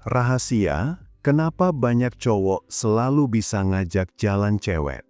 Rahasia, kenapa banyak cowok selalu bisa ngajak jalan cewek?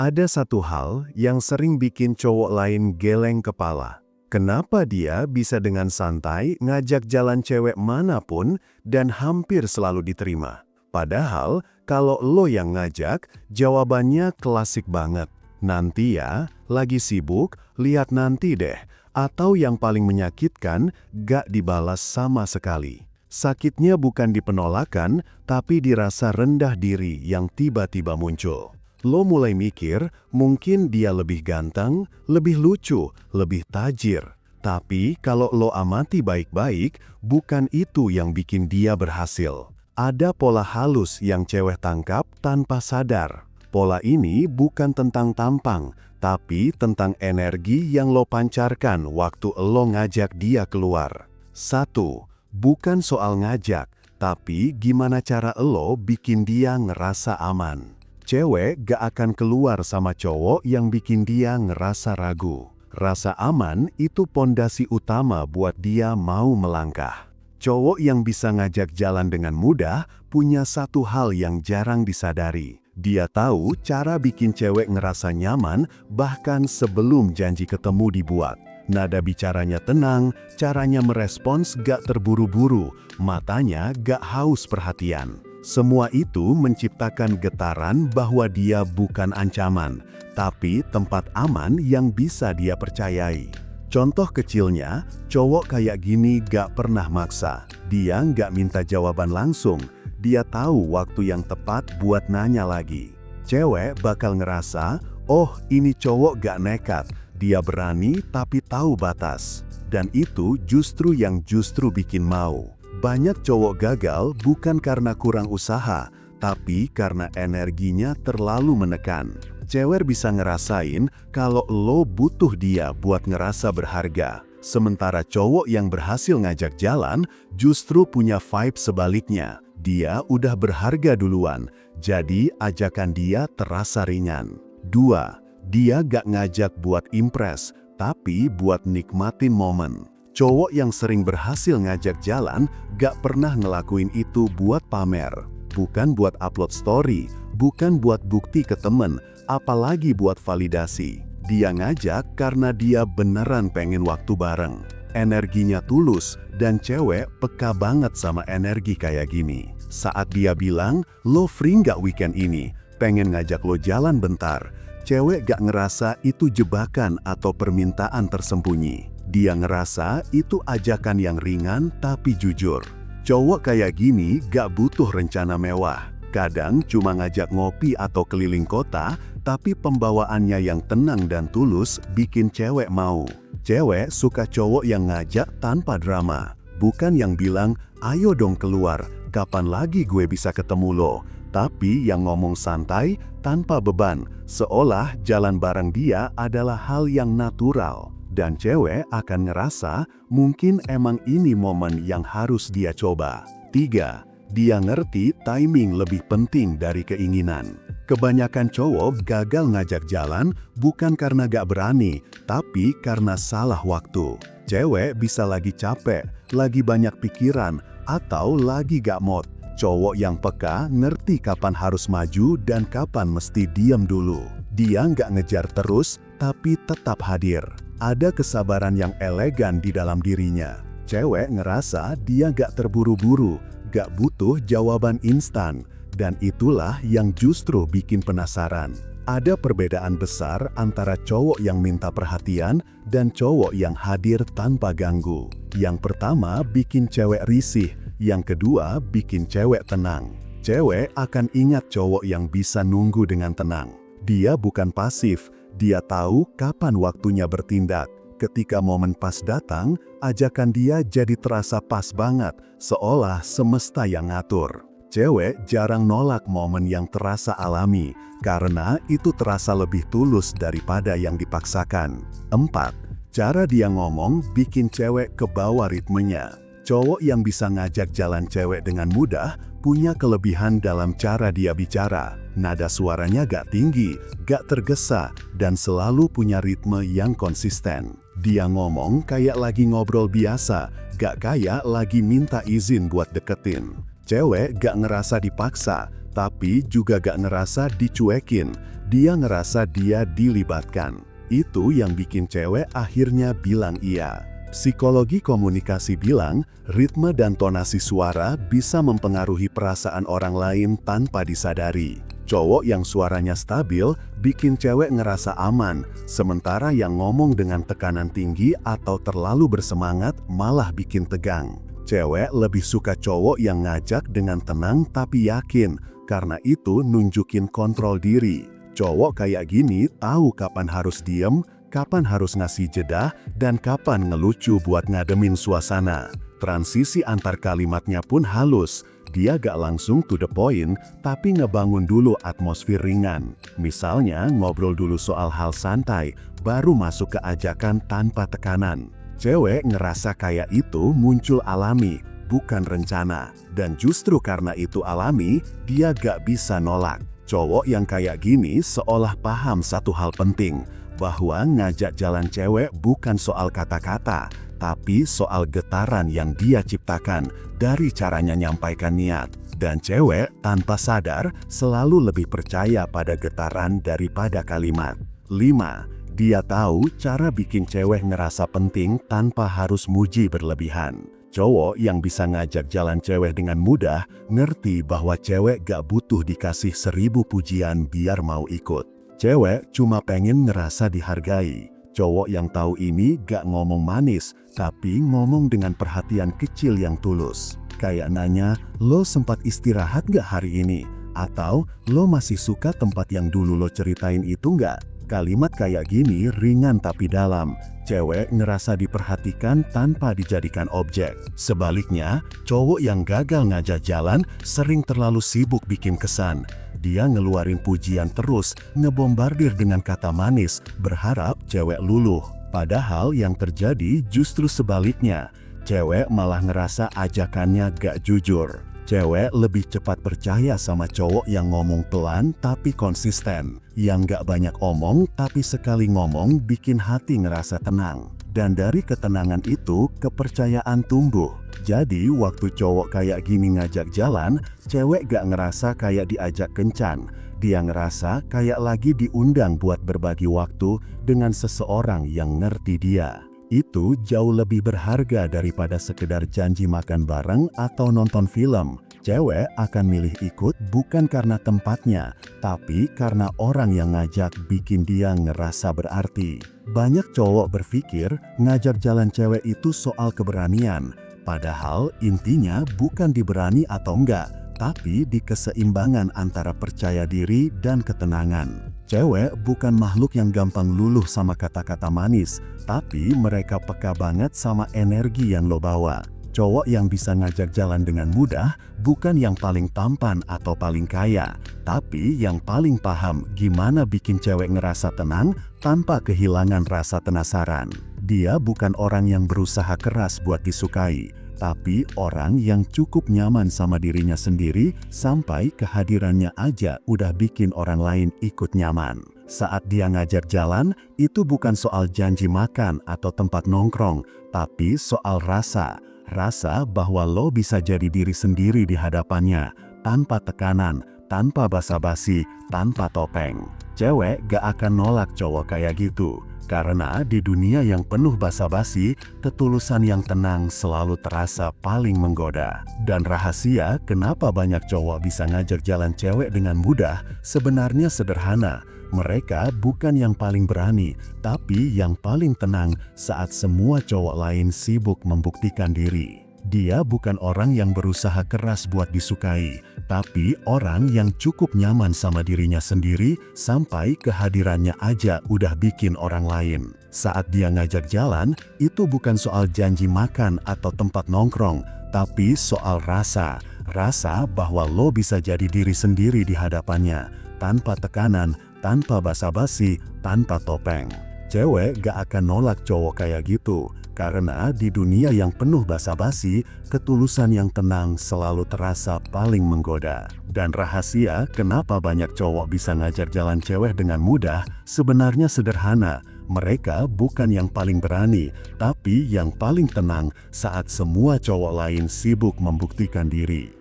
Ada satu hal yang sering bikin cowok lain geleng kepala. Kenapa dia bisa dengan santai ngajak jalan cewek manapun dan hampir selalu diterima? Padahal, kalau lo yang ngajak, jawabannya klasik banget. Nanti ya, lagi sibuk, lihat nanti deh. Atau yang paling menyakitkan, gak dibalas sama sekali. Sakitnya bukan di penolakan, tapi dirasa rendah diri yang tiba-tiba muncul. Lo mulai mikir, mungkin dia lebih ganteng, lebih lucu, lebih tajir. Tapi kalau lo amati baik-baik, bukan itu yang bikin dia berhasil. Ada pola halus yang cewek tangkap tanpa sadar. Pola ini bukan tentang tampang, tapi tentang energi yang lo pancarkan waktu lo ngajak dia keluar. 1. Bukan soal ngajak, tapi gimana cara lo bikin dia ngerasa aman. Cewek gak akan keluar sama cowok yang bikin dia ngerasa ragu. Rasa aman itu pondasi utama buat dia mau melangkah. Cowok yang bisa ngajak jalan dengan mudah punya satu hal yang jarang disadari. Dia tahu cara bikin cewek ngerasa nyaman bahkan sebelum janji ketemu dibuat. Nada bicaranya tenang, caranya merespons gak terburu-buru, matanya gak haus perhatian. Semua itu menciptakan getaran bahwa dia bukan ancaman, tapi tempat aman yang bisa dia percayai. Contoh kecilnya, cowok kayak gini gak pernah maksa. Dia gak minta jawaban langsung, dia tahu waktu yang tepat buat nanya lagi. Cewek bakal ngerasa, oh ini cowok gak nekat. Dia berani tapi tahu batas. Dan itu justru yang bikin mau. Banyak cowok gagal bukan karena kurang usaha, tapi karena energinya terlalu menekan. Cewek bisa ngerasain kalau lo butuh dia buat ngerasa berharga. Sementara cowok yang berhasil ngajak jalan justru punya vibe sebaliknya. Dia udah berharga duluan, jadi ajakan dia terasa ringan. 2. Dia gak ngajak buat impress, tapi buat nikmatin momen. Cowok yang sering berhasil ngajak jalan gak pernah ngelakuin itu buat pamer. Bukan buat upload story, bukan buat bukti ke temen, apalagi buat validasi. Dia ngajak karena dia beneran pengen waktu bareng. Energinya tulus, dan cewek peka banget sama energi kayak gini. Saat dia bilang, lo free gak weekend ini? Pengen ngajak lo jalan bentar. Cewek gak ngerasa itu jebakan atau permintaan tersembunyi. Dia ngerasa itu ajakan yang ringan tapi jujur. Cowok kayak gini gak butuh rencana mewah. Kadang cuma ngajak ngopi atau keliling kota, tapi pembawaannya yang tenang dan tulus bikin cewek mau. Cewek suka cowok yang ngajak tanpa drama. Bukan yang bilang, ayo dong keluar, kapan lagi gue bisa ketemu lo. Tapi yang ngomong santai, tanpa beban, seolah jalan bareng dia adalah hal yang natural. Dan cewek akan ngerasa, mungkin emang ini momen yang harus dia coba. 3. Dia ngerti timing lebih penting dari keinginan. Kebanyakan cowok gagal ngajak jalan bukan karena gak berani, tapi karena salah waktu. Cewek bisa lagi capek, lagi banyak pikiran, atau lagi gak mood. Cowok yang peka ngerti kapan harus maju dan kapan mesti diam dulu. Dia nggak ngejar terus, tapi tetap hadir. Ada kesabaran yang elegan di dalam dirinya. Cewek ngerasa dia nggak terburu-buru, nggak butuh jawaban instan. Dan itulah yang justru bikin penasaran. Ada perbedaan besar antara cowok yang minta perhatian dan cowok yang hadir tanpa ganggu. Yang pertama bikin cewek risih. Yang kedua, bikin cewek tenang. Cewek akan ingat cowok yang bisa nunggu dengan tenang. Dia bukan pasif, dia tahu kapan waktunya bertindak. Ketika momen pas datang, ajakan dia jadi terasa pas banget, seolah semesta yang ngatur. Cewek jarang nolak momen yang terasa alami, karena itu terasa lebih tulus daripada yang dipaksakan. 4. Cara dia ngomong bikin cewek kebawa ritmenya. Cowok yang bisa ngajak jalan cewek dengan mudah punya kelebihan dalam cara dia bicara. Nada suaranya gak tinggi, gak tergesa, dan selalu punya ritme yang konsisten. Dia ngomong kayak lagi ngobrol biasa, gak kayak lagi minta izin buat deketin. Cewek gak ngerasa dipaksa, tapi juga gak ngerasa dicuekin. Dia ngerasa dia dilibatkan. Itu yang bikin cewek akhirnya bilang iya. Psikologi komunikasi bilang, ritme dan tonasi suara bisa mempengaruhi perasaan orang lain tanpa disadari. Cowok yang suaranya stabil bikin cewek ngerasa aman, sementara yang ngomong dengan tekanan tinggi atau terlalu bersemangat malah bikin tegang. Cewek lebih suka cowok yang ngajak dengan tenang tapi yakin, karena itu nunjukin kontrol diri. Cowok kayak gini tahu kapan harus diem, kapan harus ngasih jeda, dan kapan ngelucu buat ngademin suasana. Transisi antar kalimatnya pun halus. Dia gak langsung to the point, tapi ngebangun dulu atmosfer ringan. Misalnya ngobrol dulu soal hal santai, baru masuk ke ajakan tanpa tekanan. Cewek ngerasa kayak itu muncul alami, bukan rencana. Dan justru karena itu alami, dia gak bisa nolak. Cowok yang kayak gini seolah paham satu hal penting, bahwa ngajak jalan cewek bukan soal kata-kata, tapi soal getaran yang dia ciptakan dari caranya nyampaikan niat. Dan cewek tanpa sadar selalu lebih percaya pada getaran daripada kalimat. 5. Dia tahu cara bikin cewek ngerasa penting tanpa harus muji berlebihan. Cowok yang bisa ngajak jalan cewek dengan mudah, ngerti bahwa cewek gak butuh dikasih 1000 pujian biar mau ikut. Cewek cuma pengen ngerasa dihargai. Cowok yang tahu ini gak ngomong manis, tapi ngomong dengan perhatian kecil yang tulus. Kayak nanya, lo sempat istirahat gak hari ini? Atau, lo masih suka tempat yang dulu lo ceritain itu gak? Kalimat kayak gini ringan tapi dalam. Cewek ngerasa diperhatikan tanpa dijadikan objek. Sebaliknya, cowok yang gagal ngajak jalan sering terlalu sibuk bikin kesan. Dia ngeluarin pujian terus, ngebombardir dengan kata manis, berharap cewek luluh. Padahal yang terjadi justru sebaliknya. Cewek malah ngerasa ajakannya gak jujur. Cewek lebih cepat percaya sama cowok yang ngomong pelan tapi konsisten. Yang gak banyak omong tapi sekali ngomong bikin hati ngerasa tenang. Dan dari ketenangan itu, kepercayaan tumbuh. Jadi waktu cowok kayak gini ngajak jalan, cewek gak ngerasa kayak diajak kencan. Dia ngerasa kayak lagi diundang buat berbagi waktu dengan seseorang yang ngerti dia. Itu jauh lebih berharga daripada sekedar janji makan bareng atau nonton film. Cewek akan milih ikut bukan karena tempatnya, tapi karena orang yang ngajak bikin dia ngerasa berarti. Banyak cowok berpikir ngajak jalan cewek itu soal keberanian, padahal intinya bukan diberani atau enggak, tapi di keseimbangan antara percaya diri dan ketenangan. Cewek bukan makhluk yang gampang luluh sama kata-kata manis, tapi mereka peka banget sama energi yang lo bawa. Cowok yang bisa ngajak jalan dengan mudah bukan yang paling tampan atau paling kaya, tapi yang paling paham gimana bikin cewek ngerasa tenang tanpa kehilangan rasa penasaran. Dia bukan orang yang berusaha keras buat disukai, tapi orang yang cukup nyaman sama dirinya sendiri sampai kehadirannya aja udah bikin orang lain ikut nyaman. Saat dia ngajar jalan, itu bukan soal janji makan atau tempat nongkrong, tapi soal rasa. Rasa bahwa lo bisa jadi diri sendiri di hadapannya, tanpa tekanan, tanpa basa-basi, tanpa topeng. Cewek gak akan nolak cowok kayak gitu. Karena di dunia yang penuh basa-basi, ketulusan yang tenang selalu terasa paling menggoda. Dan rahasia kenapa banyak cowok bisa ngajak jalan cewek dengan mudah sebenarnya sederhana. Mereka bukan yang paling berani, tapi yang paling tenang saat semua cowok lain sibuk membuktikan diri. Dia bukan orang yang berusaha keras buat disukai, tapi orang yang cukup nyaman sama dirinya sendiri sampai kehadirannya aja udah bikin orang lain. Saat dia ngajak jalan, itu bukan soal janji makan atau tempat nongkrong, tapi soal rasa. Rasa bahwa lo bisa jadi diri sendiri di hadapannya, tanpa tekanan, tanpa basa-basi, tanpa topeng. Cewek gak akan nolak cowok kayak gitu. Karena di dunia yang penuh basa-basi, ketulusan yang tenang selalu terasa paling menggoda. Dan rahasia kenapa banyak cowok bisa ngajar jalan cewek dengan mudah sebenarnya sederhana. Mereka bukan yang paling berani, tapi yang paling tenang saat semua cowok lain sibuk membuktikan diri.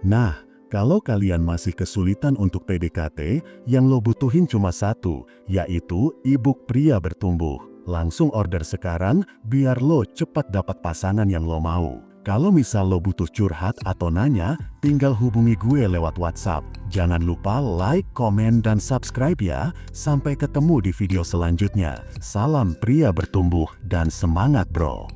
Nah, kalau kalian masih kesulitan untuk PDKT, yang lo butuhin cuma satu, yaitu e-book Pria Bertumbuh. Langsung order sekarang, biar lo cepat dapat pasangan yang lo mau. Kalau misal lo butuh curhat atau nanya, tinggal hubungi gue lewat WhatsApp. Jangan lupa like, komen, dan subscribe ya. Sampai ketemu di video selanjutnya. Salam pria bertumbuh dan semangat bro.